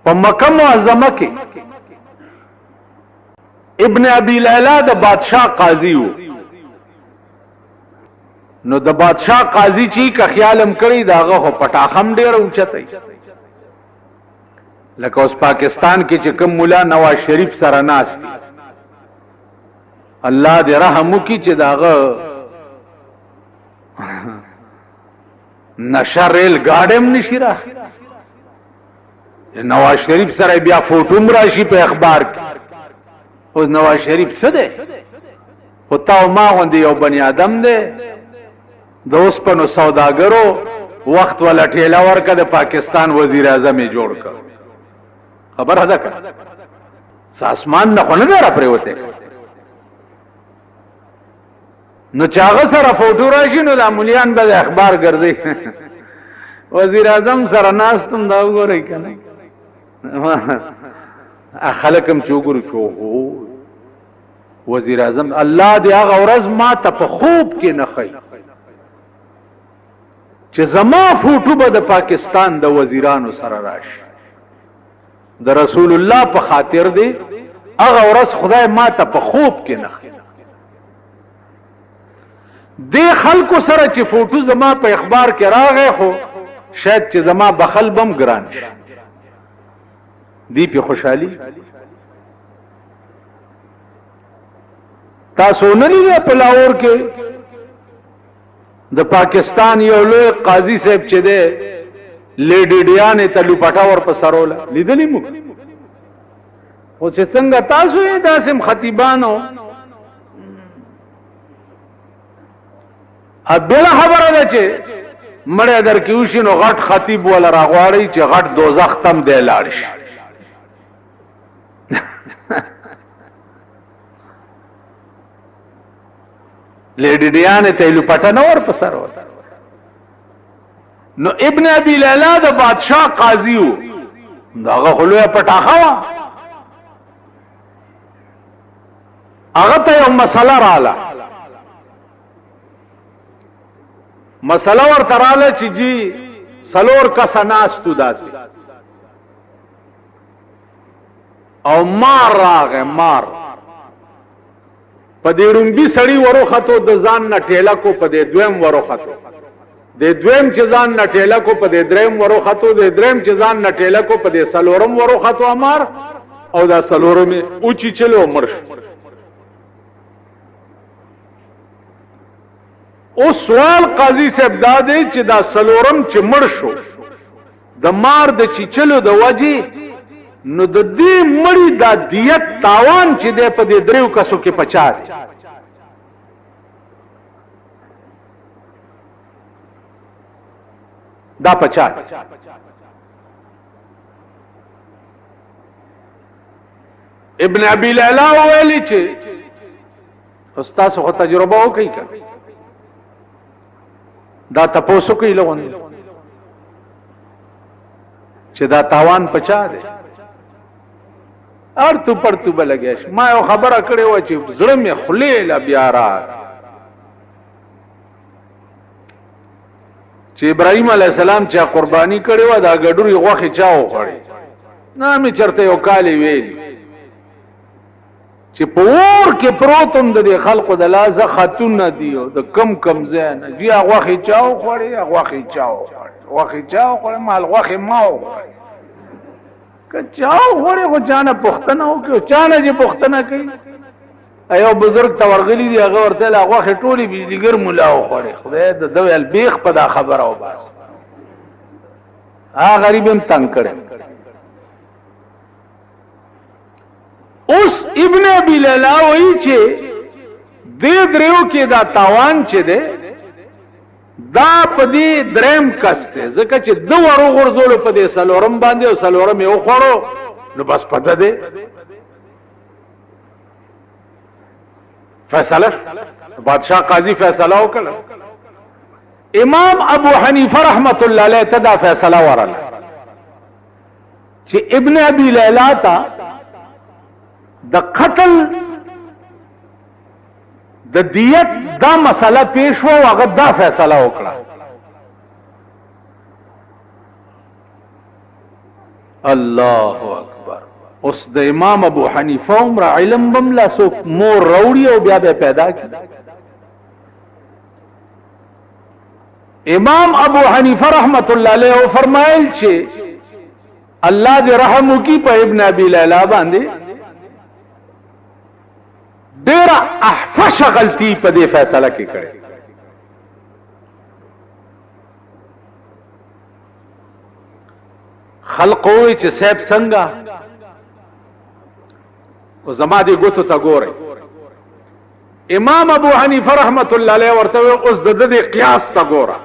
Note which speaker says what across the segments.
Speaker 1: په مکه معظمه کې ابن ابي ليلى د بادشاہ قاضي وو. نو د بادشاہ قاضي چې که خیالم کړی داغه خو پټاخم ډیر اوچتای، لکه اوس پاکستان کې چې کوم مولا نواز شریف سره ناست دي، الله دې رحم وکړي چې داغه نشریل گاډم نشي را نواز شریف سره بیا فوټوم راشي په اخبار کې. او نواز شریف څه دی؟ او تا ما غوندې یو بنی آدم دی، د اوسپنو سوداګرو وخت ولا ټیلا ورکه د پاکستان وزیر اعظم یې جوړ کړ. خبره ده که اسمان نه خو نه دی را پرېوتی. نو چې هغه سره فوټو راشي نو دا مولیان به د اخبار ګرځي وزیر اعظم سره ناستم دا وګورئ که نه خلک هم چې وګورو چې وزیر اعظم الله دې هغه ورځ ما ته په خوب کې نه ښایي چې زما فوټو به د پاکستان د وزیرانو سره راشي. د رسول الله په خاطر دی هغه ورځ خدای ما ته په خوب کې نه ښایي. دې خلکو سره چې فوټو زما په اخبار کې راغی خو شاید چې زما بخل بم ګران شي، دی په خوشحالي. تاسو نه لیدل په لاهور کې د پاکستان یو لوی قاضي صاحب چې دی لیډی ډیانې ته لوپټا ور په سروله لیدلې مو؟ او چې څنګه تاسو یې داسې خطیبانو بلا خبره ده چې مړی در کې وشي نو غټ خطیب ولا راغواړي چې غټ دوزخ تم دی لاړ شي. لیډی ډیانې ته لوپټه نه ور په سر و. نو ابن ابي ليلى د بادشاہ قاضي وو، داغه خلوه پټاخه وا. هغه ته یو مسله رااله، مسله ورته رااله چې جی سلور کسه ناستو داسې او مار راغی. مار په دې رومبي سړی وروختو د ځان نه ټیله کو، په دې دویم وروختو، د دویم چې ځان نه ټیله کو، په دې دریم وروختو، د دریم چې ځان نه ټیله کو، په دې سلورم وروختو امر او دا سلورم اوچی چلو مرش. او سوال قاضي صاحب دا دی چې دا سلورم چې مړ شو د مار د چیچلو د وجې، نو د دې مړی دا دیت تاوان چې دی په دې دریو کسو کې پچا دی. دا پچا دی. ابن ابي ليلى ویلي چې استاد خو تجربه وکړي دا تپوسو کوي لغون چې دا تاوان پچا دی. ارتو پرتو بلګیش ما یو خبره کړې و چې زړه مې خلیل بیا را چې ابراهيم عليه السلام چې قرباني کړې و دا ګډوري غوخه چاو خړې نه مې چرته یو کالی ویل چې پور کې پروتم د خلقو د لازه خاتون نه دیو د کم کم زین دی غوخه چاو خړې غوخه چاو غوخه چاو خړې مال غوخه ماو چاو غوړې خو چانه پښتنه وکړو چانه چې پښتنه کوي. ایو بزرگ تورغلی دی هغه ورته هغه ټولي بجلیګر مولا وخوړې خدای د دوی البیخ په دا خبره او بس ها غریب هم تنگ کړي. اوس ابن ابي ليلى وایي چې دې دریو کې دا تاوان چې ده دا پدې دریم کسته ځکه چې دو ورو غرزول پدې سلورم باندې او سلورم یو خورو نو بس پته ده فیصله بادشاہ قاضي فیصله وکړه. امام ابو حنیفه رحمت الله علیه تدا فیصله ورله چې ابن ابي ليلى تا د قتل د دیت دا مسله پیش و هغه دا فیصله وکړه. الله اکبر. اوس د امام ابو حنیفه عمر علم بملا سو مور روړی او بیا به پیدا کی. امام ابو حنیفه رحمت الله علیه فرمایل چې الله دې رحم وکي په ابن ابي ليلى باندې ډېر احفش غلطي په دې فیصله کې کړې. خلق وی چې صاحب څنګه او زما دې ګوتو ته ګوري. امام ابو حنیفه رحمت الله علیه ورته اوس د دې قیاس ته ګوره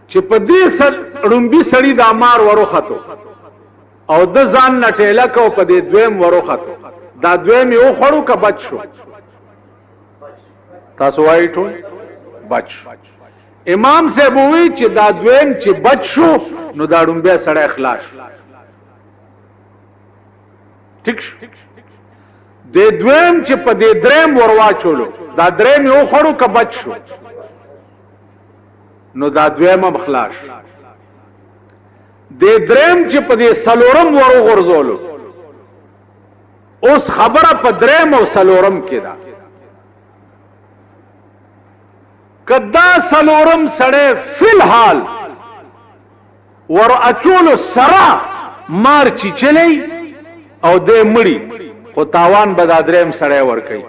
Speaker 1: چې په دې رومبي سړی د امار وروخته او د ځان نټېلا کو په دې دویم وروخته دا دویم یو خړو کا بچ شو. تاسو وایي ټول بچ. امام صاحب وی چې دا دویم چې بچ شو نو دا رومبه سړی اخلاص ټیک شو. د دویم چې په دې دریم ورواچولو دا دریم یو خړو کا بچ شو نو دا دویم مخلاص. د دریم چې په دې سلورم ورو غرزولو اوس خبره په دریم او سلورم کې ده. کدا سلورم سړی فی الحال ور اچولو سرا مار چی چلی او دې مړی خو تاوان به دا دریم سړی ور کوي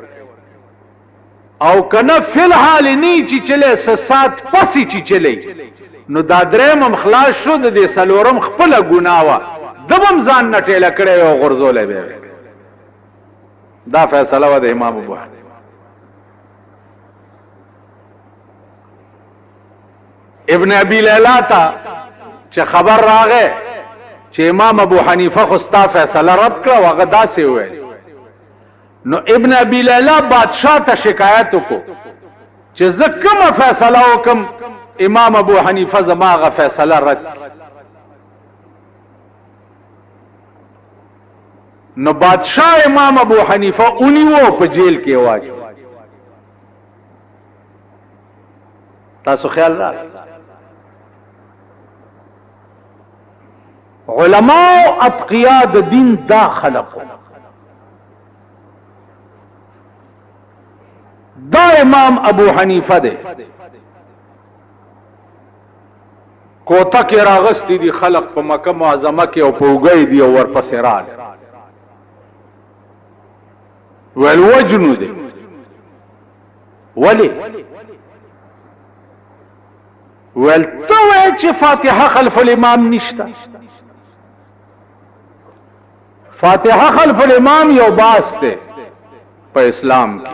Speaker 1: او کنه فی الحال نی چی چلی سات پسی چی چلی نو دا دریم مخلاص شو. د دې سلورم خپل ګناوه دبم ځان نټېله کړي او غرزولې به. دا فیصله و د امام ابو حنیفه. ابن ابي ليلى تا چې خبر راغې چې امام ابو حنیفه خو ستا فیصله رد کړه هغه داسې وویل نو ابن ابي ليلى بادشاہ ته شکایت وکړو چې زه کومه فیصله وکم امام ابو حنیفه زما هغه فیصله رد کړي. نو بادشاہ امام ابو حنیفه اونیو په جیل کې واچو. تاسو خیال را علماء اتقیاء د دین دا خلقو دا امام ابو حنیفه ده کوته کې راغستی دي خلق په مکه معظمه کې او په وګي دي او ورپسې رال ول وجنو ده ولی ول تو چې فاتحه خلف الامام نشتا. فاتحه خلف الامام یو باس ده په اسلام کې.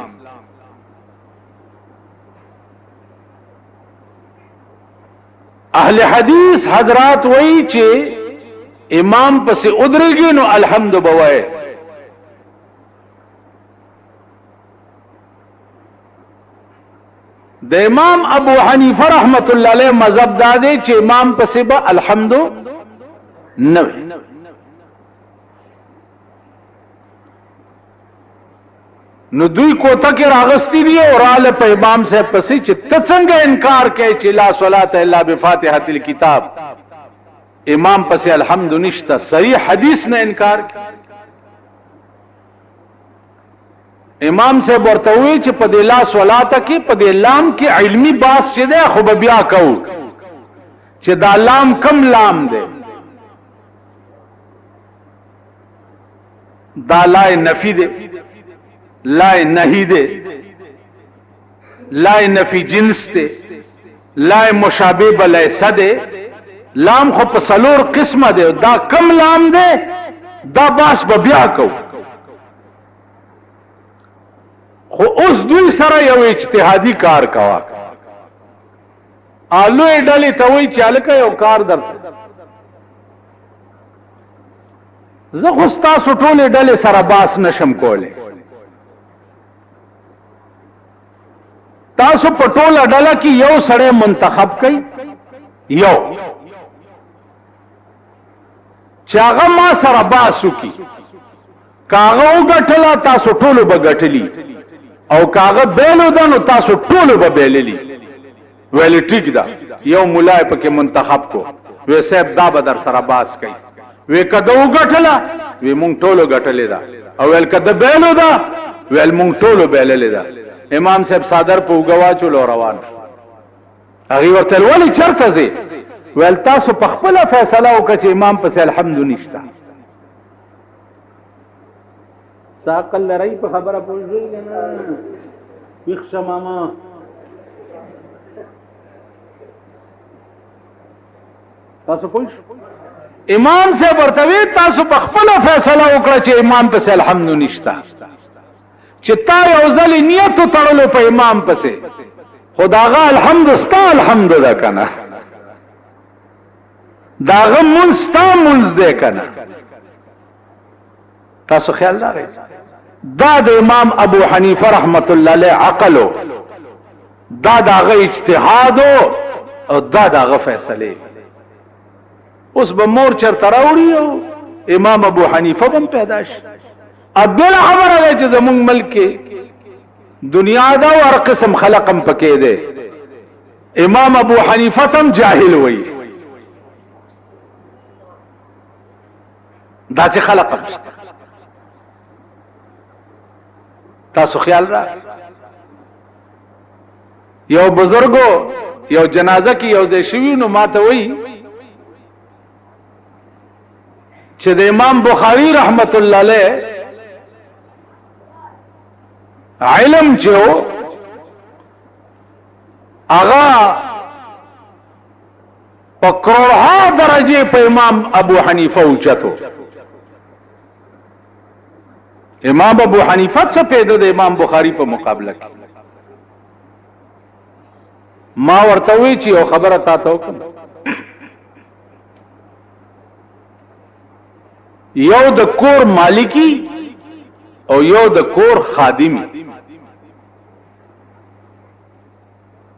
Speaker 1: اهل حدیث حضرات وایي چې امام پسې ادرېږي نو الحمد بوای. د امام ابو حنیفه رحمت الله علیه مذهب دا دی چې امام پسې به الحمد نه. نو دوی کوته کې راغستی دي او رااله په امام صاحب پسې چې ته څنګه انکار کوي چې لا صلات الا بفاتحه الكتاب امام پسې الحمد نشته. صحیح حدیث نه انکار کوي. امام صاحب ورته وی چې په دې لا صلات کې په دې لام کې علمی باس چې ده خو بیا کو چې دا لام کم لام ده. دا لا نفی ده لا نهی ده لا نفی جنس ده لا مشابه بلیسه ده. لام خو په سلور قسمه ده دا کم لام ده دا باس بیا کو. خو اوس دوی سره یو اجتهادي کار کوا آلو ډلې ته وی چالکه یو کار درته زه خو تاسو ټولې ډلې سره باس نشم کوله. تاسو په ټوله ډله کې یو سړی منتخب کړئ یو چې هغه ما سره باس وکړي. کاغه وګټله تاسو ټولو به ګټلی او کاغه بیلو ده نو تاسو ټولو به بیللی. ویل ټیک ده یو مولای پکې منتخب کو وی صاحب دا بدر سره باس کوي وی کده وګټله وی مونږ ټولو ګټلې ده او ول کده بیلو ده ول مونږ ټولو بیللې ده امام صاحب صادر په وګوا چلو روان هغه ورته ولی چرته زی ول تاسو په خپل فیصله وکړه چې امام پس الحمد نشته ساقل لري په خبره پوښتنه نه وښه ماما تاسو پوښ امام صاحب ورته تاسو په خپل فیصله وکړه چې امام پس الحمد نشته چې تا یو ځل نیت تړلو په امام پسې خداغه الحمد استا الحمد ده کنه داغه منستا منز ده کنه تاسو خیال راغی دا د امام ابو حنیفه رحمت الله علیه عقلو دا داغه اجتهاد او دا داغه فیصله اوس به مور چرته راوړي او امام ابو حنیفه هم پیدا شي ابل خبره ده چې زمونږ ملک کې دنیا دا او قسم خلقم پکې ده امام ابو حنیفه تم جاهل وای دا چې خلقم تاسو خیال را یو بزرګو یو جنازه کې یو ځای شوی نو ماته وای چې د امام بخاری رحمت الله علیه علم جو آغا په کروڑها درجه په امام ابو حنیفه اوچتو امام ابو حنیفه څه پیدا د امام بخاری په مقابله کې ما ورته وی چې یو خبره تاسو وکم یو د کور مالکی او یو د کور خادمی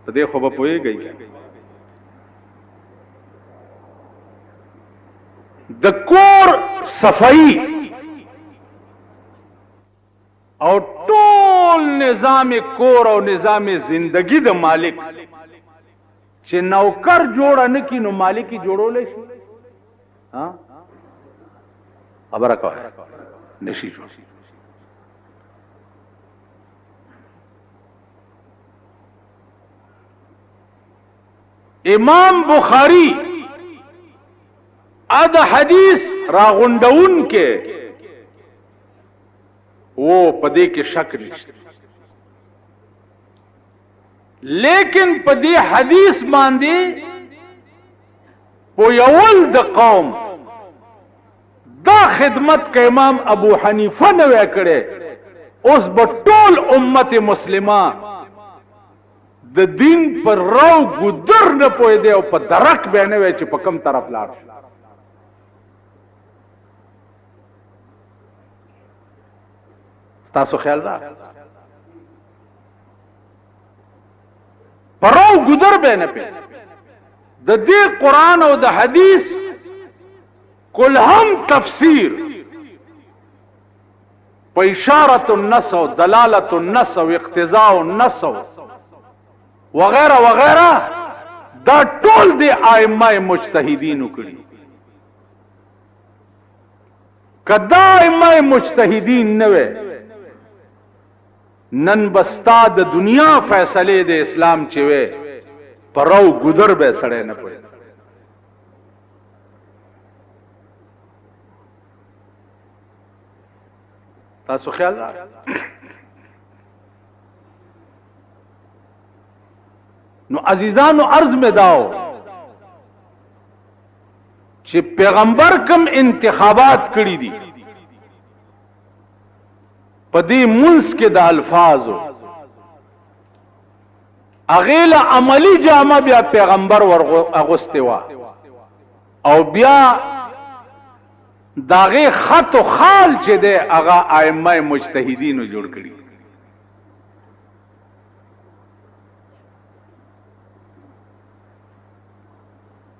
Speaker 1: په دې خو به پوهیږئ د کور صفائی او ټول نظام کور او نظام زندگی د مالک چې نوکر جوړ نه کی نو مالکی جوړول شي ها خبره کوي نشي امام بخاری ادا حدیث راغونډون کې وہ پدے کے شک نشته لیکن پدے حدیث باندې په یول د قوم دا خدمت کا امام ابو حنیفه نه وکړي اوس په ټول امت مسلمه د دین پر راو ګذر نه پوي دی او په درک به نه وي چې په کوم طرف لاړ تاسو خیال را پرو ګذر به نه پي د دې قران او د حدیث کل هم تفسیر په اشاره النص او دلاله النص او اقتضاء النص وغیرہ وغیرہ دا ټول دی ائمه مجتهدین کړي کدا ائمه مجتهدین نه وي نن بستا د دنیا فیصله د اسلام چې وي پرو ګذر به سړی نه پوي تاسو خیال را نو عزیزانو عرض میں داو چې پیغمبر کم انتخابات کړی دي پدې منس کې د الفاظو اغیل عملی جامه بیا پیغمبر ورغسته وا او بیا داغه خط او خال چې ده هغه ائمه مجتهدینو جوړ کړی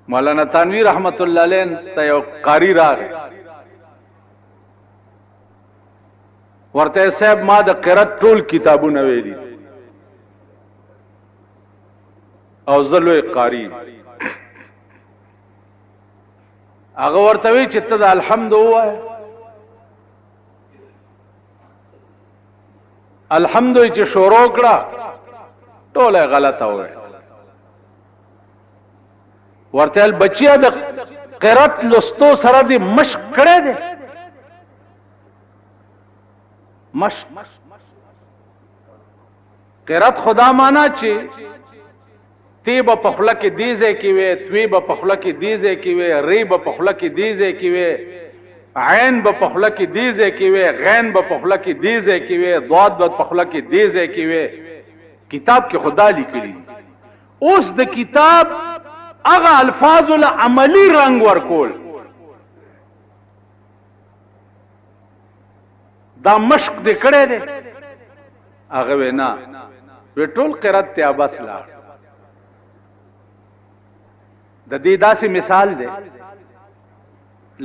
Speaker 1: مولانا تنویر رحمت الله علیه ته یو قاری راغی ورته صاحب ما د قرات ټول کتابونه ویلي او زلوی قاری هغه ورته وی چې ته د الحمد ووایه الحمد چې شروع کړه ټوله غلطه وویل ورته بچیا د قرات لستو سره دې مشق کړی دی مشق قرات خدا معنا چې تی به په خوله کې دې ځای کې وې توی به په خوله کې دې ځای کې وې ری به په خوله کې دې ځای کې وې عین به په خوله کې دې ځای کې وې غین به په خوله کې دې ځای کې وې ضاد به په خوله کې دې ځای کې وې کتاب کې خدا لیکلي اوس د کتاب هغه الفاظ له عملی رنگ ورکول دا مشق دې کړی دی هغه وینا وی ټول قرات ته بس لا د دې داسې مثال دی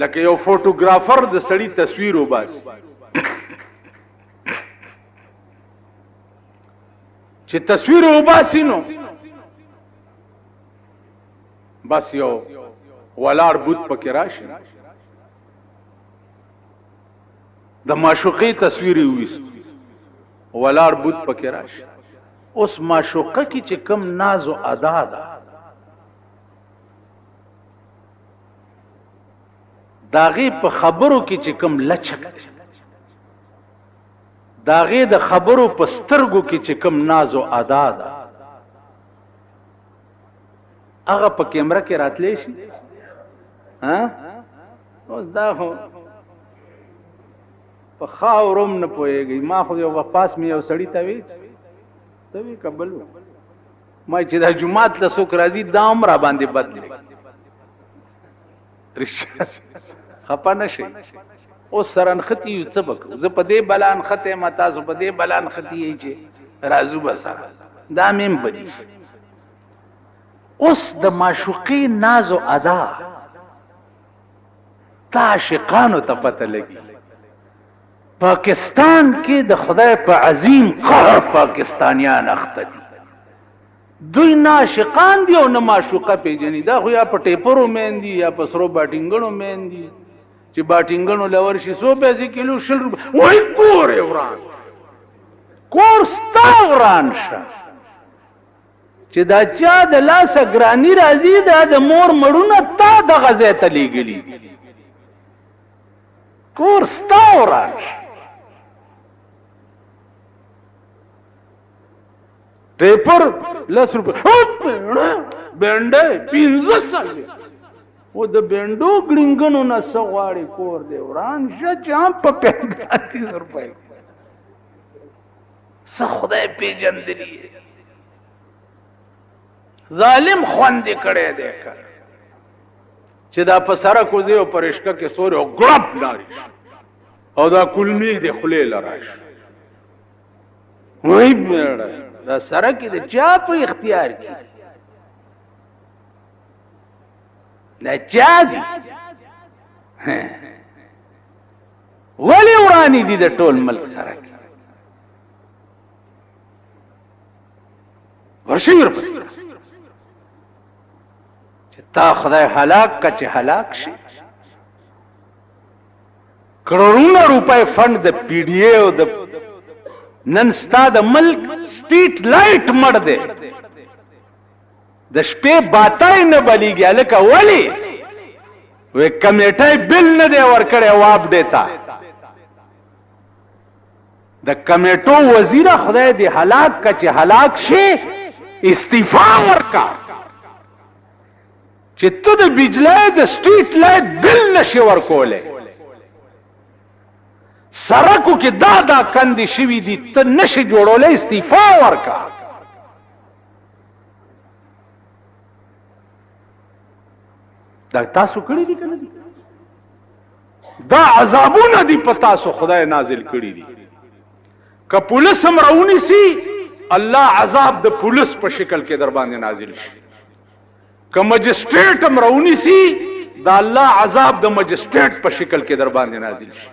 Speaker 1: لکه یو فوټوګرافر د سړی تصویر وباس چې تصویر وباسي نو بس یو ولاړ بوت پکې راشي د معشوقې تصویر ویس ولاړ بوت پکې راشي اوس معشوقه کې چې کم ناز او ادا ده داغه په خبرو کې چې کم لچک داغه د خبرو په سترګو کې چې کم ناز او ادا ده هغه په کیمرا کې راتلې شي ها اوس دا خو په خاورم نه پويږي ما خو یو پاس مې یو سړی ته وی قبل ما چې د جمعات له څوک راځي دام را باندې بدلی خپه نشي او سرنختی یو څبک زه په دې بلان خته ما تاسو په دې بلان ختی چې رازو بسره دا مم بدی اوس د معشوقې ناز او ادا تا عاشقانو ته پته لګي پاکستان کې د خدای په عظیم قهر پاکستانیان اخته دي دوی نه عاشقان دي او نه معشوقه پیژني دا خو یا په ټیپرو مېندي یا په سرو باټینګونو مېندي چې باټینګونو لور شي 100 کیلو شل وای کور وران کور ستا وران شه چې دا چا د لاسه ګرانی راځي دا د مور مړونه تا د غزې ته لیږلي کور ستا وران شه ټیپر 10 روپے بنډه 15 سال و د بنډو ګړنګونو نه سغواړي کور دی وران شه چا په 35 روپے څه خدای پیژندلی ظالم خوند کړي دی چې دا په سره کوزي او پرشکه کې سور او ګړپ لاري او دا کلمی دی خلې لراش وای میړه دا سره کې د چا په اختیار کې دا چا دي ولی ورانی دي د ټول ملک سره کې ورشي ورپسې چې تا خدای هلاک کا چې هلاک شي کروڑونه روپے فند د پی ډی اے او د نن ستا د ملک سټریټ لایټ مړ دی د شپې باتای نه بلیږي لکه ولی وې کمیټای بل نه دی ورکړی واب دیتا د کمیټو وزیر خدای دی هلاک کا چې هلاک شي استعفا ورکا چې ته د بجلی د سټریټ لایټ بل نشي ورکولی سرکو کې دا کندې شوي دي ته نشي جوړولی استعفا ورکا دا تاسو کړی دي کنه دا عذابونه دي په تاسو خدای نازل کړی دي که پولیس هم راونی سي الله عذاب د پولیس په شکل کې در باندې نازل شي که مجسټریټ هم راونی سي دا الله عذاب د مجسټریټ په شکل کې در باندې نازل شي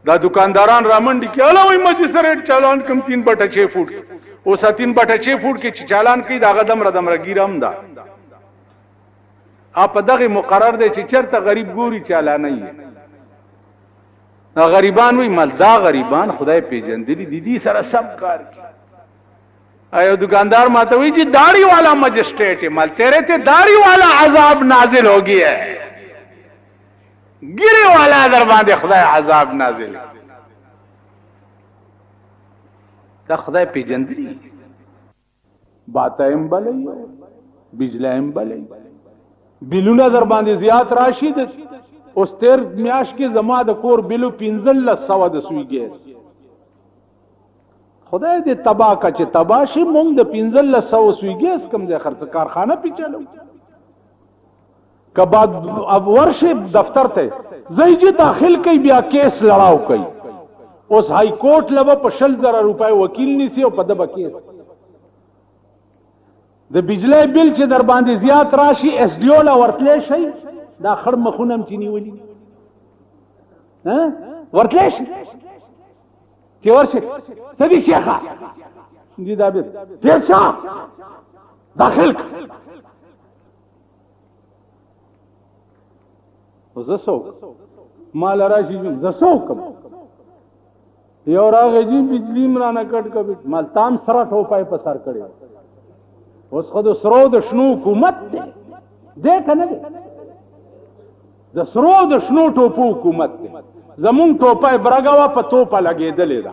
Speaker 1: دا دکانداران رامنډي کې اله وای مجسټریټ چالان کم 3/6 فوټ او 3/6 فوټ کې چالان کوي دا غدم ردم رګیرم دا په دغه مقرر دی چې چرته غریب ګوري چاله نه وي غریبان وي مال دا غریبان خدای پیژندلی دي دي سره سب کار کی ایو دکاندار ماته وی چې داڑھی والا مجسٹریٹ ہے مال تیرے تے داڑھی والا عذاب نازل ہو گیا ہے گرے والا در باندې خدای عذاب نازل دا خدای پیژندلی باتایم بلای بجلایم بلای بلونه در باندې زیات راشي د اوس تیر میاش کې زما د کور بلو 1500 د سوی ګیس خدای دې تبا کا چې تباشي مونږ د 1500 سوی ګیس کم ځای خرڅ کارخانه پیچلو کبا اب ورشه دفتر ته زیجی داخل کوي بیا کیس لړاو کوي اوس های کورټ لبا په 10000 روپے وکیل نیسی او په دبا کیس د بجلی بل چې در باندې زیات راشي اس ډی او لا ورتلی شي دا خړ مخونم چینی ولي ها ورتلی شي چې ورشه سبي شيخه دي دا به پیسا داخل زسو مال راشي زسو کم یو راغی جی بجلی مرانه کټ کبي مال تام سره ټوپای په سر کړي اوس خو د سرو د شنو حکومت دی دې کنه دی د سرو د شنو ټوپو حکومت دی زمون ټوپای برګاوه په توپه لګېدلې ده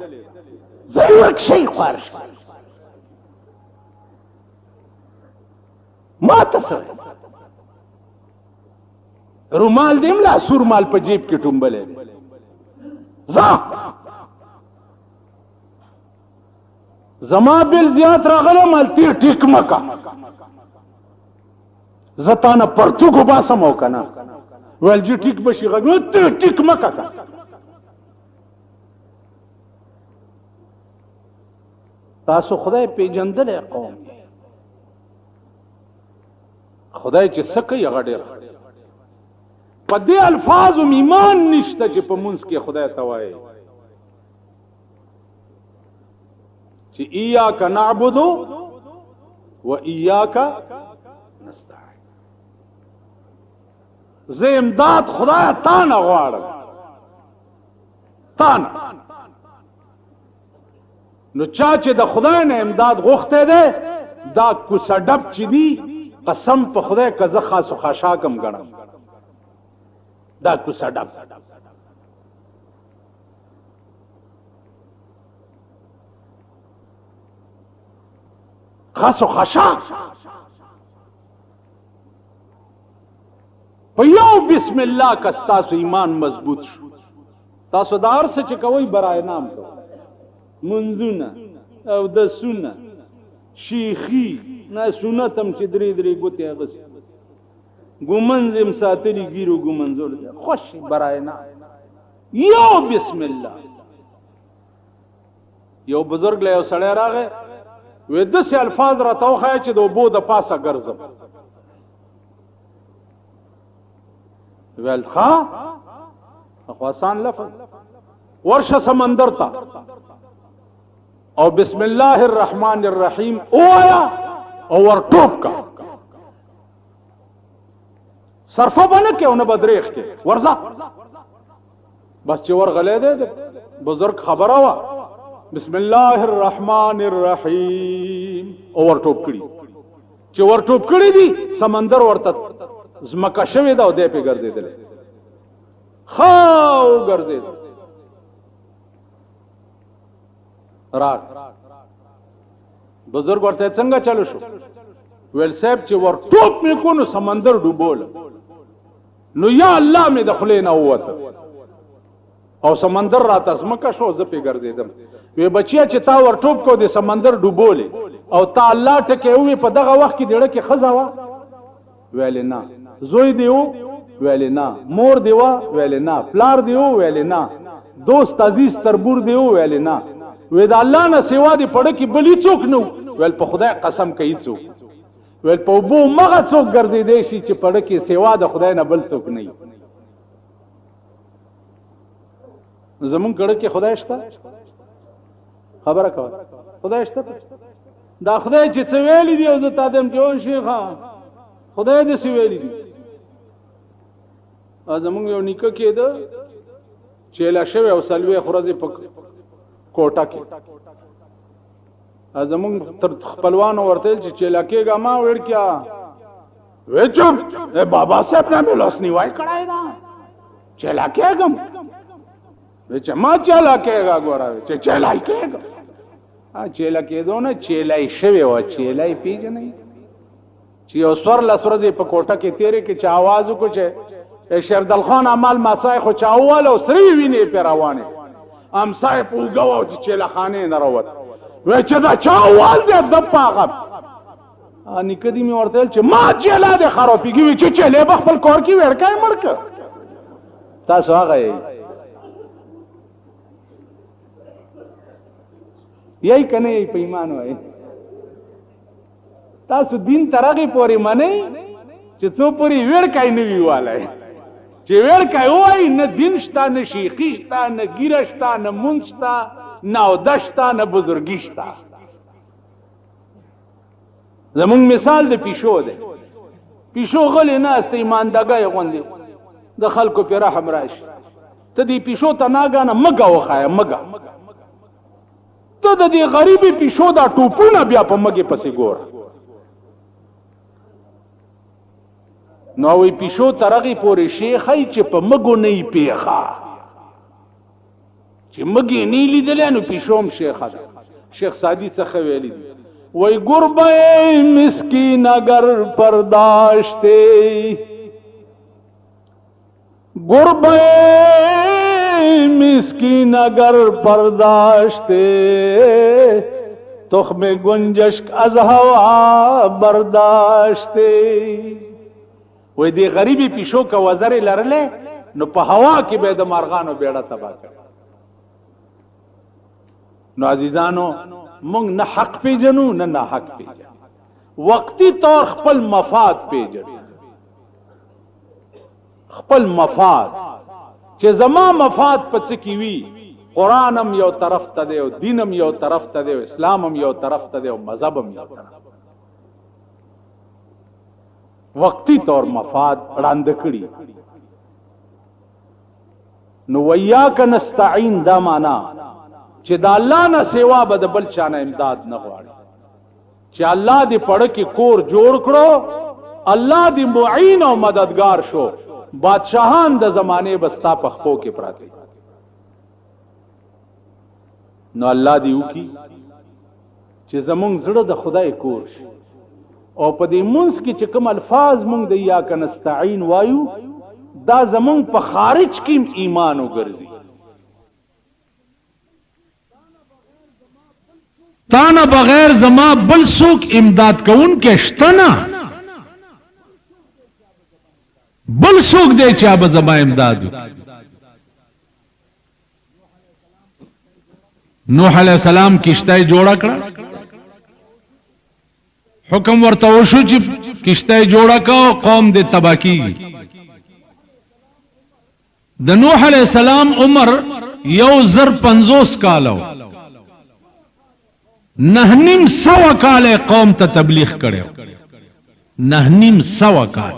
Speaker 1: زیورک شي خارش ما تاسو رومال دیم لا سور مال په جیب کې ټومبلې زما بل زیات راغله مال تیر ټیک مکا زتانه پرتګو باسم او کنه ول جی ټیک بشي غو ته ټیک مکا تاسو خدای پیجندل قوم خدای چې سکه یغ ډیر په دې الفاظ ایمان نشته چې په منځ کې خدای توای چې ایاک نعبد و ایاک نستعین زه امداد خدای تا نه غواړم تا نه نو چا چې د خدای نه امداد غوښته ده دا کوڅه ډب چې دی قسم په خدای که زه خاصو خاشاکم ګڼم دا کوڅه ډب خاصو خشاک په یو بسم الله کس تاسو ایمان مضبوط شو تاسو دار څه چې کوي برای نام کو منځونه او د سنه شیخی نه سنتم چې درې درې ګوتې غس ګومنځم ساتلی ګیرو ګومنځول خوش برای نام یو بسم الله یو بزرگ له سړی راغی وې داسې الفاظ را توخی چې د اوبو د پاسه ګرځم ویل ښه خو آسان لفظ ورشه سمندر ته او بسم الله الرحمن الرحیم اوایا او ورټوپ کا صرفه بنه کې او نه بدریخ کې ورځه بس چې ورغلې ده بزرگ خبره وا بسم الله الرحمن الرحیم او ورټوپ کړي چې ورټوپ کړي دي سمندر ورته زمکه شوی دا او دې په ګرځیدل خاو ګرځیدل راک بزرگ ورته څنګه چلو شو ویل صاحب چې ورټوپ مې کو نو سمندر ډوبول نو یا الله مې دخلې نه وته او سمندر راته زمکه شو زه په ګرځیدم وی بچیا چې تا ورټوپ کو د سمندر ډوبولې او تا الله ټکه وی په دغه وخت کې ډېړه کې خزا وا ویل نه زوی دیو ویل نه مور دیوا ویل نه پلار دیو ویل نه دوست عزیز تربور دیو ویل نه وی دا الله نه سیوا دی پړه کې بلی څوک نو ویل په خدای قسم کوي څوک ویل په بو مغه څوک ګرځي دی شي چې پړه کې سیوا د خدای نه بل څوک نه زمون کړه کې خدای شته خبره کوي خدای شته دا خدای چې څه ویلي دی او زه تا دم جوړ شي ښا خدای دې څه ویلي دی زمونږ یو نیکه کېده چیلا شوی او سلوي خورځې په کوټه کې زمونږ تر خپلوانو ورته چې چیلا کېږه ما وړ کیا وې چوپ بابا صاحب نه مې لاس نیوای کړای دا چیلا کېږم وې چې ما چیلا کېږه ګوره چې چیلا کېږه چیلا کېدو نه چیلای شوی و چیلای پیژنې چې یو سور لسورځې په کوټه کې تیرې کې چې आवाज وکړي چې شردل خان عمل مسای خو چاواله او سری ویني پیروانه ام صاحب وګاو چې چیلا خانه نه راوت و چې دا چاوال دې د پاغب ان کدی می ورته چې ما چیلا دې خرابېږي چې چیلې په خپل کور کې ورکای مړک تاسو هغه یی کنه یی په ایمان وای تاسو دین ترغه پوری منی چې څو پوری ورکای نه ویواله چې ورکای وای نه دین شته نه شیخی شته نه ګیره شته نه مونږ شته نه اودشته نه بزرګی شته زمونږ مثال د پیشو دی پیشو غلی نه است ایماندګي غوندي د خلکو په رحم راشي ته دې پیشو ته ناګانه مګه وخایا مګه ته د دې غریبي پیشو دا ټوپونه بیا په مګه پسې ګور نو وی پیشو ترغی پوری شیخی چې په مګو نه پیخا چې مګی نه لیدل نو پیشوم شیخه شیخ سادی څخه ویلی وی گربه مسکین اگر پرداشته گربه مسکین اگر پرداشته تخم گنجشک از هوا برداشته وې دی غریبی پیشو کا وزر لرله نو په هوا کې به د مارغانو بیړه تبا کړ نو عزیزانو مونږ نه حق پیژنو نه حق پیژنو وقتی طور خپل مفاد پیژنو خپل مفاد چې زما مفاد پڅ کی وی قرانم یو طرف ته دی او دینم یو طرف ته دی او اسلامم یو طرف ته دی او مذهبم یو طرف وقتی طور مفاد وړاندې کړی نو ویاک نستعين دا معنا چې د الله نه سیوا به د بل چا نه امداد نه غواړي چې الله دې پړه کې کور جوړ کړو الله دې معین او مددگار شو بادشاہان د زمانه بستا په خپو کې پراته نو الله دې وکي چې زمونږ زړه د خدای کور شي او په دې منځ کې چې کوم الفاظ مونږ د یا کنستعين وایو دا زمونږ په خارج کې ایمان وګرځي تانا بغیر زما بل څوک امداد کوون کې شته نه بل څوک دی چې به زما امداد نوح علیہ السلام کشته جوړه کړه حکم ورته وشو چې کشته جوړه کا قوم دې تباہ کیږي د نوح علیہ السلام عمر 150 کالو 950 کال قوم ته تبلیغ کړو 950 کال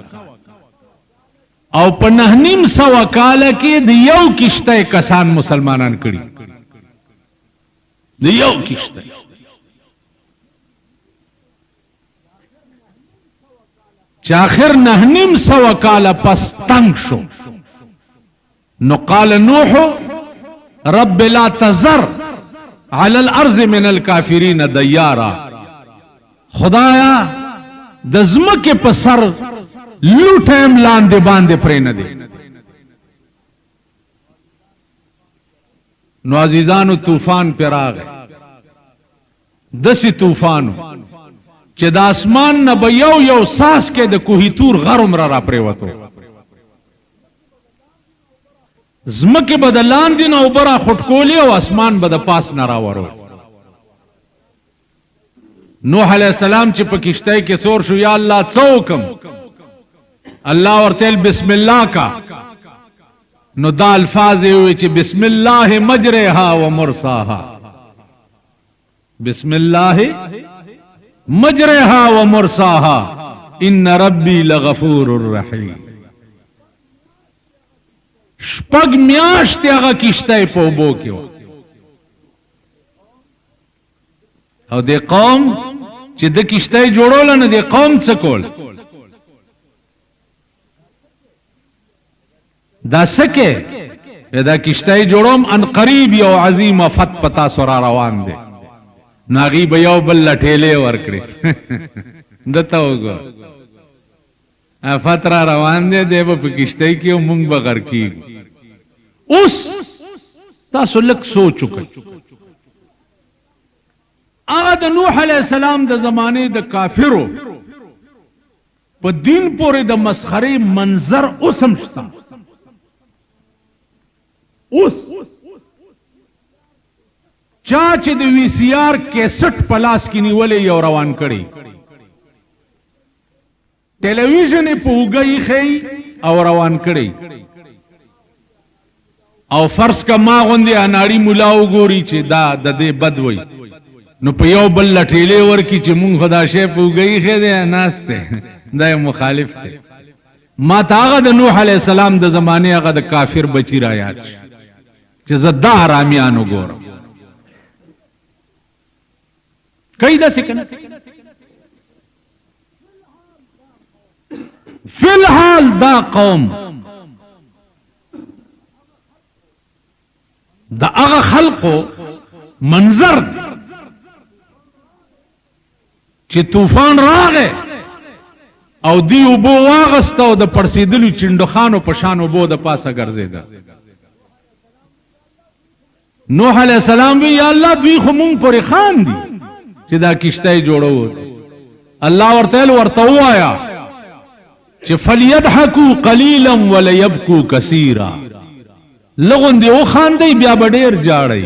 Speaker 1: او په 950 کال کې د یو کشته کسان مسلمانان کړي د یو کشته چې اخر 950 کال پس تنگ شو نو قال نوح رب لا تذر على الارض من الكافرين ديارا خدایا د زمکه په سر لوټم لاندې باندې پرې نه دي نو عزیزانو طوفان پر راغی دسی طوفانو چې د اسمان نه به یو ساس کې د کوهی تور غرم را پریوتو زمکه بدلان دي نو برا خټکولې او اسمان به د پاس نه راورو نوح علیہ السلام چې په کشته کې سور شو یا الله څوکم الله ورته بسم الله کا نو دا الفاظ وي چې بسم الله مجرها و مرساها بسم الله مجرها و مرساها ان ربي لغفور رحيم شپږ میاشتې هغه کشته په اوبو کې و او د قوم چې د کشته جوړول نه د قوم څه کول دا سکه دا کشته جوړوم ان قریب یو عظیم فت پتا سره روان دي ناغي به یو بل لټېلې ورکړي دته وګو فتره روان دي د په کشته کې مونږ بغیر کی اوس تاسو لک سوچو کړئ هغه د نوح علیہ السلام د زمانه د کافرو په دین پورې د مسخري منظر اوسم شته اوس چا چې د وی سی آر 61 پلاس کې نیولې یو روان کړي ټلویزیون په وګي خي او روان کړي او فرض کا ما غوندي اناړي مولا وګوري چې دا د دې بدوي نو په یو بل لټېلې ورکی چې مونږ خدا شی په وګي خي دې ناشته دا مخالف دی ما تاغه د نوح علی السلام د زمانه هغه د کافر بچی را یاد چې زدا حرامیانو ګور کیدا څنګه فی الحال دا قوم دا هغه خلقو منظر چې طوفان راغې او دی وبو واغسته او د پړسیدلو چندخانو په شان وبو د پاسه ګرځیدا نوح علیہ السلام وی یا الله دوی خو مونږ پورې خان دي چې دا کشته جوړو الله ورته وایا چې فلیضحکوا قلیلا وليبکوا کثیرا لغون دی او خان دی بیا ډیر جاړي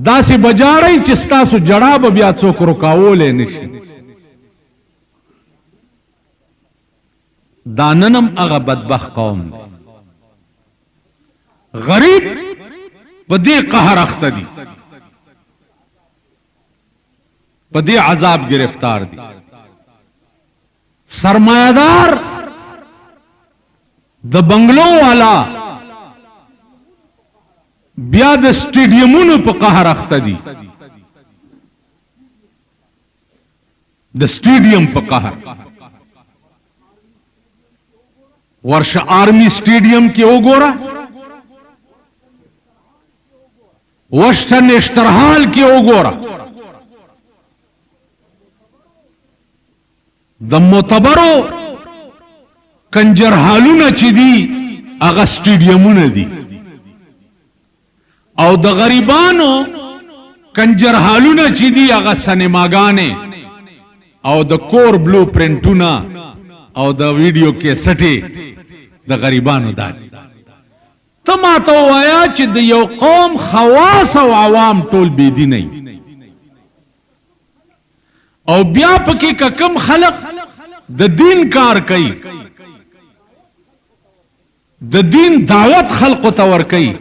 Speaker 1: دا سی بجاړی چې تاسو جړاب بیا څوک رکاولې نشي داننم هغه بدبخت قوم غریب په دې قهر اخته دي په دې عذاب گرفتار دي سرمایدار د بنگلو والا بیا د سټیډیمونو په قهر اخته دي د سټیډیم په قهر ورشه آرمی سټیډیم کې وګوره ورشه نشترحال کې وګوره د معتبرو کنجرحالونه چې دي هغه سټیډیمونه دي او د غریبانو کنجرحالونه چې دي هغه سینماګانې او د کور بلو پرنټونه او د ویډیو کیسټې د غریبانو دي ته ما ته وایا چې د یو قوم خواص او عوام ټول بی دي نه او بیا پکې کم خلق د دین کار کوي د دین دعوت خلق ته ور کوي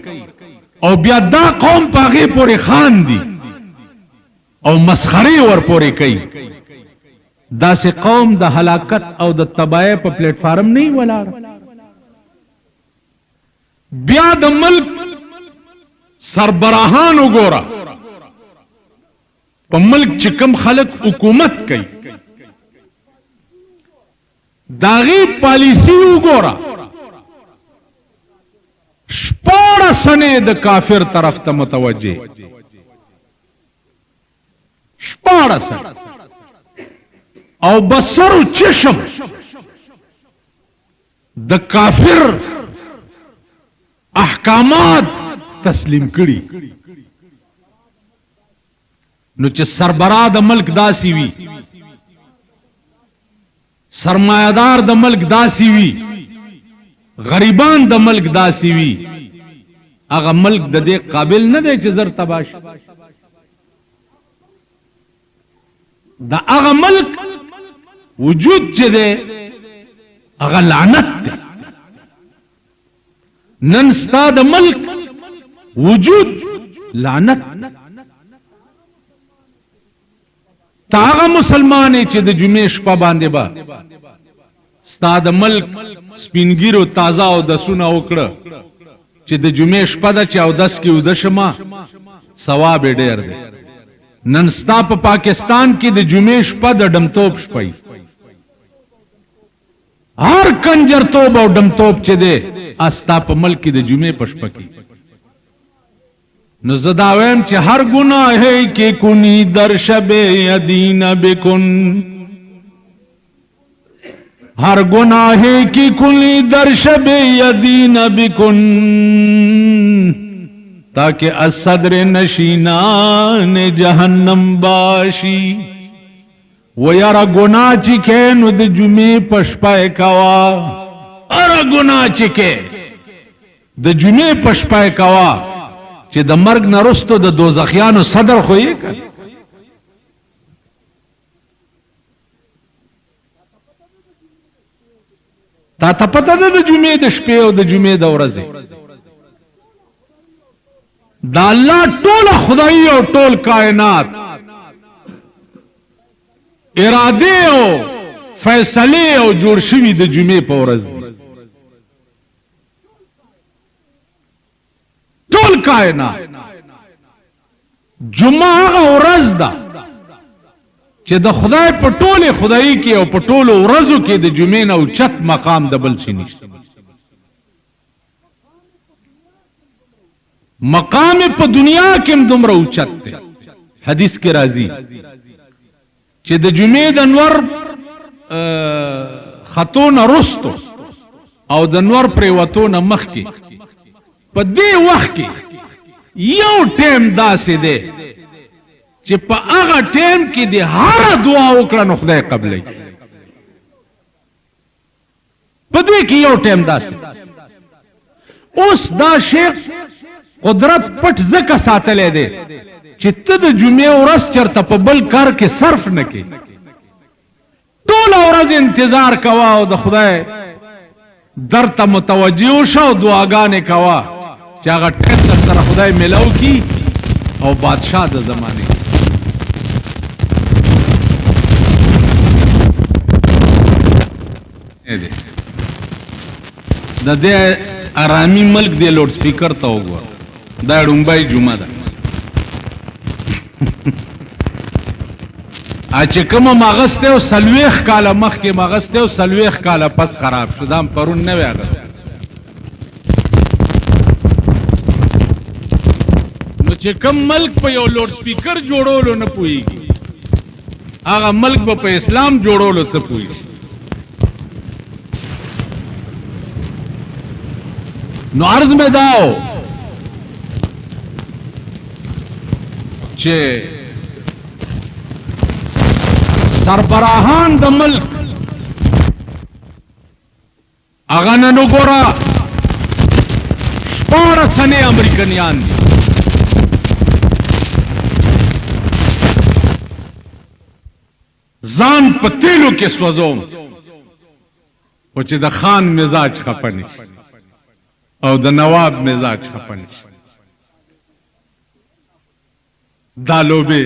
Speaker 1: او بیا دا قوم پاغه پورې خان دي او مسخري ور پورې کوي دا سه قوم د هلاکت او د تباہی په پلیټ فارم نه ولاړ بیا د ملک سربراهان وګوره په ملک چې کوم خلک حکومت کوي داغي پالیسی وګوره شپاره سنه د کافر طرف ته متوجه شپاره سنه او بصر چشم د کافر احکامات تسلیم کړي نو چې سربراه د ملک داسي وي سرمایدار د ملک داسي وي غریبان د ملک داسي وي هغه ملک د دې قابل نه دی چې زر تباش دا هغه ملک وجود چې دی هغه لعنت دی نن ستا د ملک وجود لعنت تاغه مسلمان چې د جمعې شپه باندې با
Speaker 2: ستا د ملک سپینګیرو تازه او دسونه وکړه چې د جمعې شپه ده چې او دس کې اوده شمه ثواب ډېر دی. نن ستا په پاکستان کې د جمعې شپه د ډمتوب شپه هر کنجر توب او ډمتوب چې دی استا په ملک کې د جمعې په شپه کې. نو زه دا وایم چې هر ګناه کې کونی در شب یدین بکن، ہر گناہ کی کلی در شب یدین بکن، تاکہ الصدر نشینان جہنم باشی. و یارا گناہ چکے نو د جمعے پشپائے کوا، ارا گناہ چکے د جمعے پشپائے کوا چې د مرگ نرستو د دوزخیانو صدر خوئی کر. تا ته پته ده د جمعې د شپې او د جمعې د ورځې دا الله ټول خدای او ټول کائنات اراده او فیصله او جوړ شوی د جمعې په ورځ ټول کائنات. جمعه هغه ورځ ده چې د خدای په ټوله خدای کې او په ټولو ورځو کې د جمعې نه اوچت مقام د بل شي نشته. مقام په دنیا کې هم دومره اوچت دی. حدیث کې راځي چې د جمعې د انور خطون رستو او د انور پریوتون مخ کې په دې وخت کې یو ټیم داسې دی چې په هغه ټیم کې د هر دعا وکړه نو خدای قبلې. په دې کې یو ټیم داسې اوس دا شیخ قدرت پټ ځکه ساتلې دی چې ته د جمعې ورځ چرته په بل کار کې صرف نه کې، ټول ورځ انتظار کوا او د خدای درته متوجه شو او دعاګانې کوا چې هغه ټیم سره خدای ملاو کی او بادشاہ د زمانه د دې آرامي ملک دی لوډ سپیکر ته وګور. دا ډومبای جمعه ده چې کوم ماغسته او سلويخ کاله مخ کې ماغسته او سلويخ کاله پس خراب شو. دام پرون نه ویاغه نو چې کوم ملک په یو لوډ سپیکر جوړولو نه پويږي هغه ملک په اسلام جوړولو ته پويږي. نو عرض میں داو چې سربراهان د ملک اغه نن وګوره 14 سنې امریکایان دي. ځان په تیلو کې سوځوم او چې د خان مزاج خپنی او د نواب مزاج خپنی. دا لوبه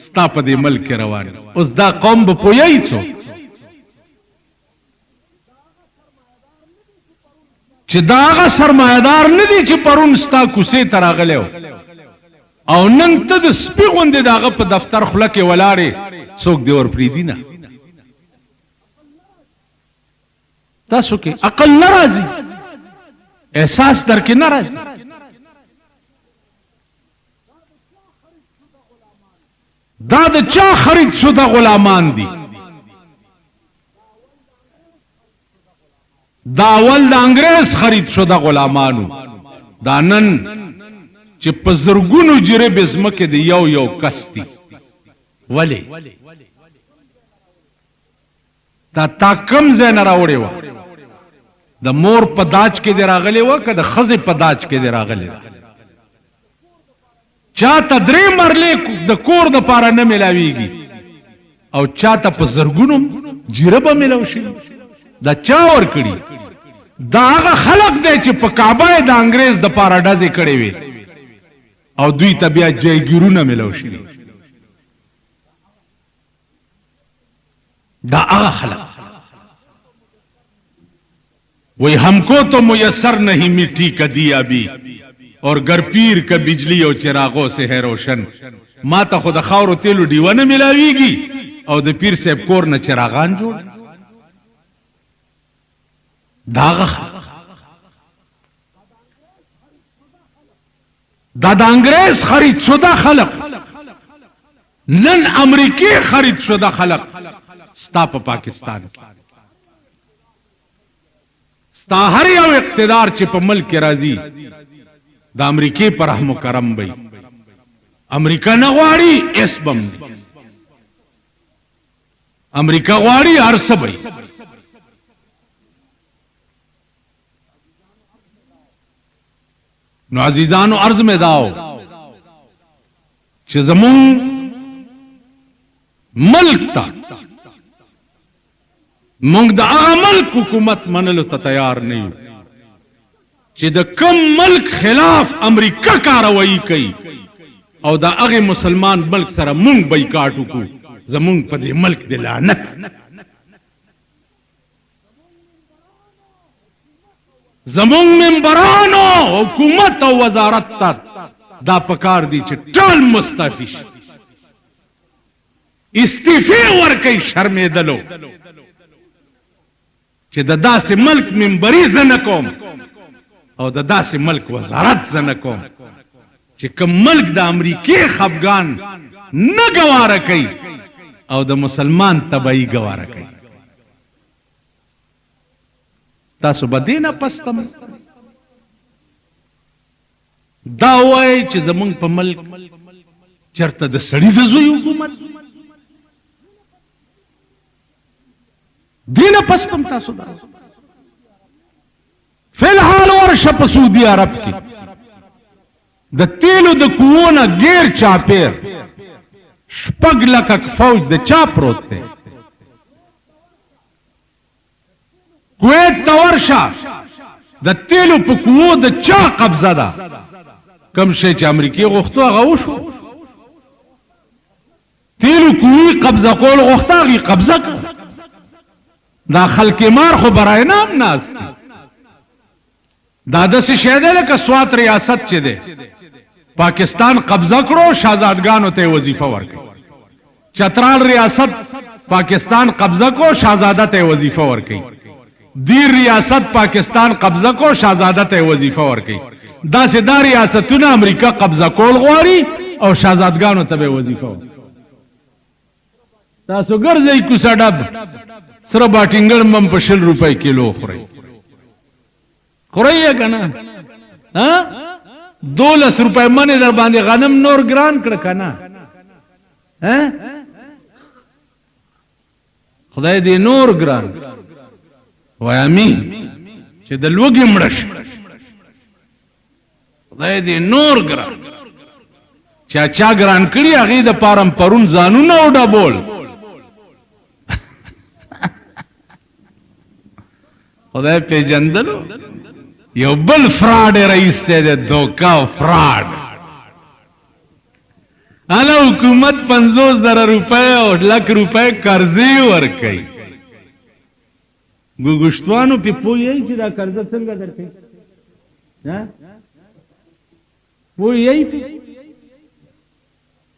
Speaker 2: ستا په دې ملک روان. اوس دا قوم به پویای څو چې داغه سرمایدار نه دي چې پرون ستا کوسه تراغلو او نن ته د سپی غوندې داغه په دفتر خله کې ولاړې څوک دی ور پریدي نه. تاسو کې عقل ناراضي احساس درکې ناراضي. دا د چا خرید شده غلامان دي؟ دا اول د انګريز خرید شده غلامانو. دا نن چې په زرګونو جریب زمکه دی یو یو کستی. ولی تا کم ځای نه راوړې وه؟ د مور په داج کې دی راغلی وه که د ښځې په داج کې دی راغلی وه؟ چاته 3 مرلې د کور د پاره نه ملاویږي او چاته په زرګونو جریبه ملاو شي. دا چا ور کړي؟ دا هغه خلق دی چې په کعبه د انګريز د پاره ډزې کړې وي او دوی ته بیا جایګیرونه ملاو شي. دا هغه خلق वही हमको तो मुयस्सर नहीं मिट्टी का दिया भी, और गरपीर का बिजली और चिरागों से है रोशन। माता खुद खावर तेलु डीवा न मिलावीगी और द पीर से कोर न चिरागान जोड़ दागा दादा अंग्रेज खरीद शुदा खलक नन अमरीकी खरीद शुदा खलक स्ता पाकिस्तान स्ता हर यव इख्तिदार चिप मुल्क के राजी द अमरीकी पर हम करम बई अमरीका न वाड़ी एस बम अमरीका वाड़ी अर्स बई नाजीदानो अर्ज में दाओ जमून मुल्क था मुंग द मुल्क हुकूमत मनलो तैयार नहीं चिद कम मुल्क खिलाफ अमरीका कार्रवाई कई और द अगे मुसलमान मुल्क सरा मुंग बैकाटू को जमुंग पदे मुल्क दिलानत जमुंग मेंबरानो हुकूमत और वजारत तक दा पकार दी टल मुस्तफी इस्तीफे वर कई शर्मे दलो चे ददा से मुल्क मेंबरी जनकोम और ददा से मुल्क वजारत जनकोम चे कम मुल्क दा अमरीकी खफगान न गवारा कई और द मुसलमान तबाई गवारा कई तासु बदे न पस्तम दावाए चे जमंग प मुल्क चरता द सड़ी द जुई हुकूमत दीन पस्तम तासु दा फिलहाल और शप सऊदी अरब की द तेलु द कुओना गेर चापेर शपग लकक फौज द चापरोते कुवैत तवर्शा द तेलु पुकुओ द चा कब्जा दा कम शे च अमरीकी गोख्तो गौशो तेलु कुई कब्जा कोल गोख्ता की कब्जा का दाखल के मार खो बराए नाम नास दादा से शहदे का स्वात रियासत चे दे पाकिस्तान कब्जा करो शाहजादगान होते वजीफा वर्क चतराल रियासत पाकिस्तान कब्जा को शाहजादा ते वजीफा वर्क दीर रियासत पाकिस्तान कब्जा को शाहजादा ते वजीफा वर्क दा से दा रियासत ना अमरीका कब्जा कोल गुआरी और शाहजादगान होते वजीफा तासो गर्ज कुसा डब सर बाटिंगल मम पशल रुपए किलो खुरैया का ना 2 रुपए मने दर बांधे गनम नोर ग्रान कर ना खुदाई दे नोर ग्रान वयामी चे दलवगी मड़श खुदाई दे नोर ग्रान चाचा ग्रान करी आगे द पारम परुन जानू ना उड़ा बोल खुदाई पे जंदलो यो बल फ्रॉड रईस ते धोखा फ्रॉड आला हुकूमत 50,000 रुपए और लाख रुपए कर्जे और कई गुगुश्तवानो पे पोई यही चिदा कर्ज संगा दर कई वो यही पे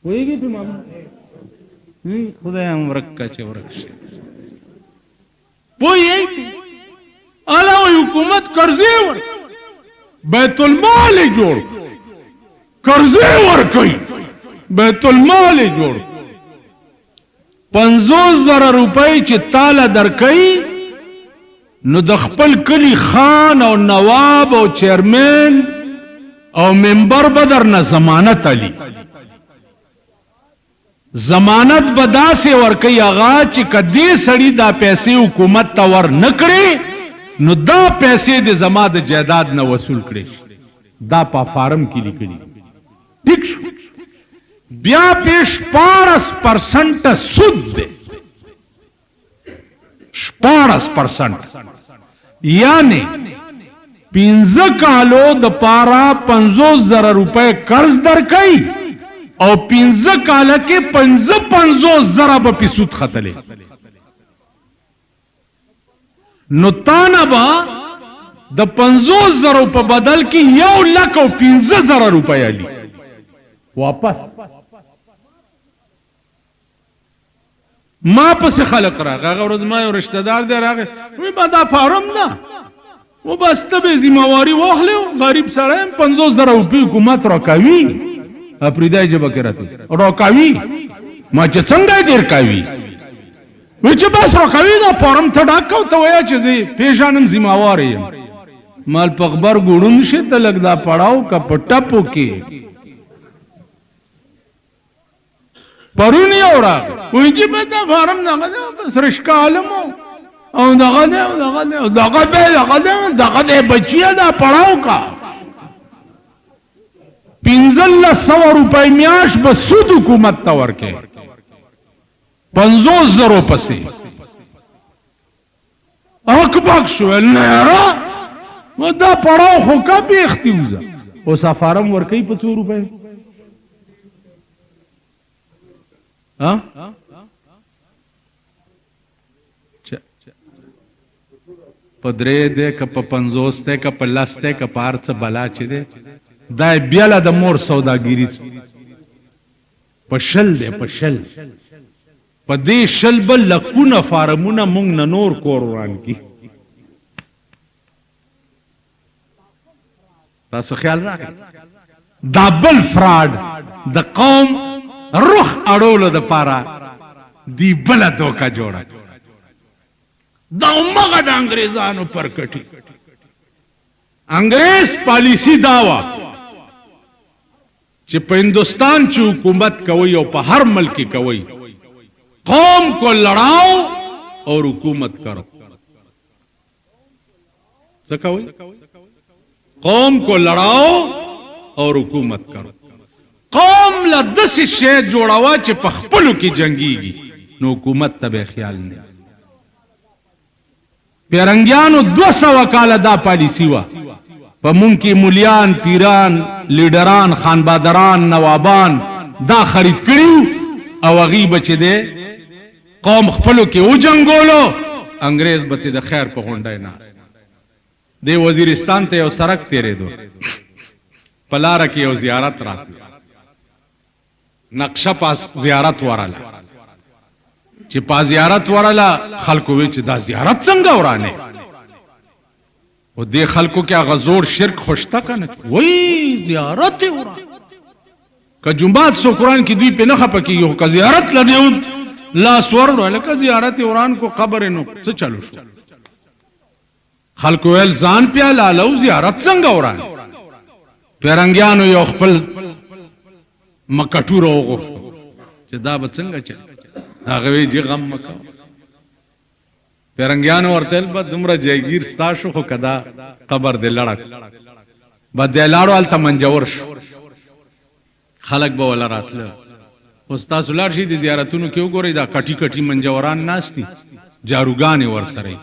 Speaker 2: होएगी तुम खुदा हम रक्का चे वरक्ष वो यही पे आला हुकूमत कर्जे वर बैतुल माल जोड़ कर्जे वर कई बैतुल माल जोड़ 50,000 रुपए चित्ताला दर कई नु दखपल कली खान और नवाब और चेयरमैन और मेंबर बदर न जमानत अली जमानत बदा से वर कई आगा ची कदी सड़ी दा पैसे हुकूमत तवर न करे नु दा पैसे दे जमा द जायदाद न वसूल करे दा पा फार्म की लिखली ठीक ब्या पेश 5% सुद दे 5% यानी 15 कालो द पारा 50,000 रुपए कर्ज दर कई और 15 काल के 50,000 बपी सुद खतले नुतानबा د 50,000 په بدل کې 1,15,000 روپۍ علي واپس. ما پس خلق راغ هغه ورځ ما یو رشتہ دار دی راغی وی ما دا فارم نه و بس ته به ذمہواری واخلو غریب سره 50,000 روپۍ حکومت راکوي افریدای جبه کړه راکوي ما چې څنګه دیر کوي وی چې بس راکوي دا فارم ته ډاکو ته ویا چې زی پیژانم ذمہواری مال پخبر ګړون شه ته لګ دا پړاو کا پټپو کې پرونی اورا وی چې په دا فارم نه سرشکا عالمو او دغه بچیا دا پړاو کا 1500 روپۍ میاش به سود حکومت ته ورکې 50,000 پسې اکبک شو نه را و دا پړاو خو کا بیختیوزه او سفارم ورکې په 2 روپۍ پدرے دے که پا 50 تے که پا 10 تے که پا ارچ بلا چی دے دا بیالا دا مور سوداگیری پا شل دے پا شل پا دے شل بل لکون فارمون مونگ نور کوروران کی تاسو خیال راکی دا بل فراڈ دا قوم روح اڑولو دا پارا دی بلا دوکا جوڑا دا امغا دا انگریزانو پر کٹی انگریز پالیسی داوا چی پا ہندوستان چی حکومت کوئی او پا ہر ملکی کوئی قوم کو لڑاؤ اور حکومت کرو سکوئی قوم کو لڑاؤ اور حکومت کرو قوم لدس شے جوڑاوا چی پخپلو کی جنگی گی نو حکومت تبے خیال نہیں پیرنگیانو 200 کالا دا پالیسی وا پا منکی مولیان پیران لیڈران خانبادران نوابان دا خرید کریو او غیب چی دے قوم خپلو کی او جنگولو انگریز بتی دا خیر پا خونڈای ناس دے وزیرستان تے او سرک تیرے دو پلارا کی او زیارت راتی نقشہ پاس زیارت ورالا چی پا زیارت ورالا خلقوی چی دا زیارت سنگا ورانے و دے خلقو کیا غزور شرک خوشتا کنا وی زیارت ورانے کہ جنبات سو قرآن کی دوی پہ نخا پکی گو کہ زیارت لدیود لا سور رو لکہ زیارت وران کو قبر نو سے چلو شو خلقو الزان پیا لالو زیارت سنگا ورانے پیرنگیانو یو خپل مکٹور ہوگو چه دا بچنگا چل آغوی جی غم مکاو پیرنگیانو ورطل با دمرا جایگیر ستاشو خو کدا قبر دے لڑک با دے لارو علتا منجور شو خلق با والا راتل استاسو لار شی دی دیارتونو کیو گو رئی دا کٹی کٹی منجوران ناستی جاروگانی ورسرائی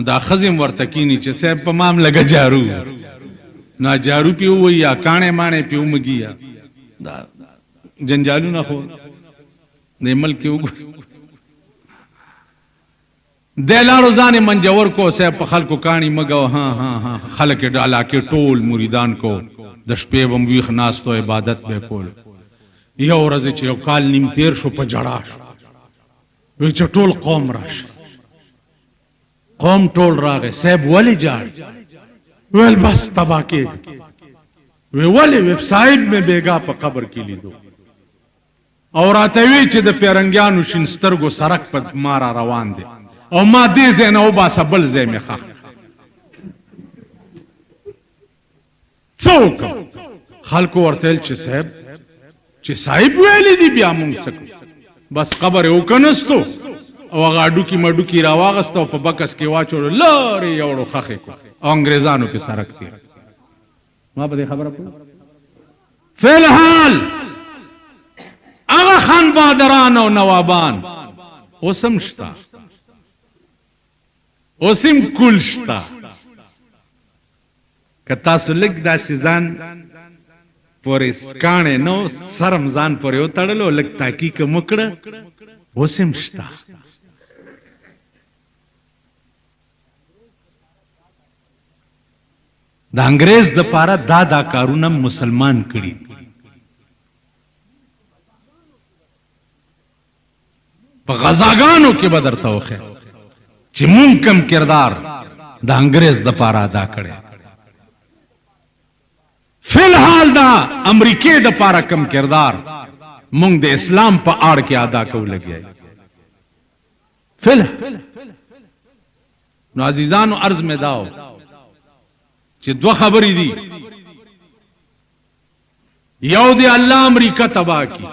Speaker 2: دا خزم ورتکینی چه سیب پا مام لگا جارو نا جارو پیو وی یا کانے مانے پیو مگی یا دا جنجالو نہ خو دے ملکی اگو دے لارو زانے منجور کو سیب پا خلقو کانی مگو ہاں ہاں ہاں خلق ڈالا کے ٹول مریدان کو دشپے بمویخ ناستو عبادت بے کول یو رزی چیو کال نیم تیر شو پا جڑا شو وی چو ٹول قوم راش قوم ٹول راگے سیب ولی جاڑ ویل بس تبا کے وی ولی ویب سائٹ میں بیگا پا قبر کی لی دو اور آتوی چی دا پیرنگیانو شنسترگو سرک پا مارا روان دے او ما دے زین او باسا بل زی میں خواہ چوکا خلقو ورطیل چی صاحب چی صاحب ویلی دی بیا مونگ سکو بس قبر اوکنستو او اگا اڈو کی مڈو کی راواغستا پا بکس کی واچو لاری یوڑو خخی کو او انگریزانو کی سرک تیر ما با دے خبر پو فی الحال اگا خان بادران و نوابان اسم شتا اسم کل شتا کتا سلک دا سیزان پوری سکانے نو سرم زان پوری اتڑلو لگ تحقیق مکڑ اسم شتا د انګريز د پاره دا کارونه مسلمان کړي. په غزاګانو کې بدر توخه چې مونږ کم کردار د انګريز د پاره ادا کړي. فی الحال دا امریکای د پاره کم کردار مونږ د اسلام په اړه کې ادا کول لګي. فل نو عزیزانو عرض میں داو چې دو خبرې دي. یو دی الله امریکا تباہ کی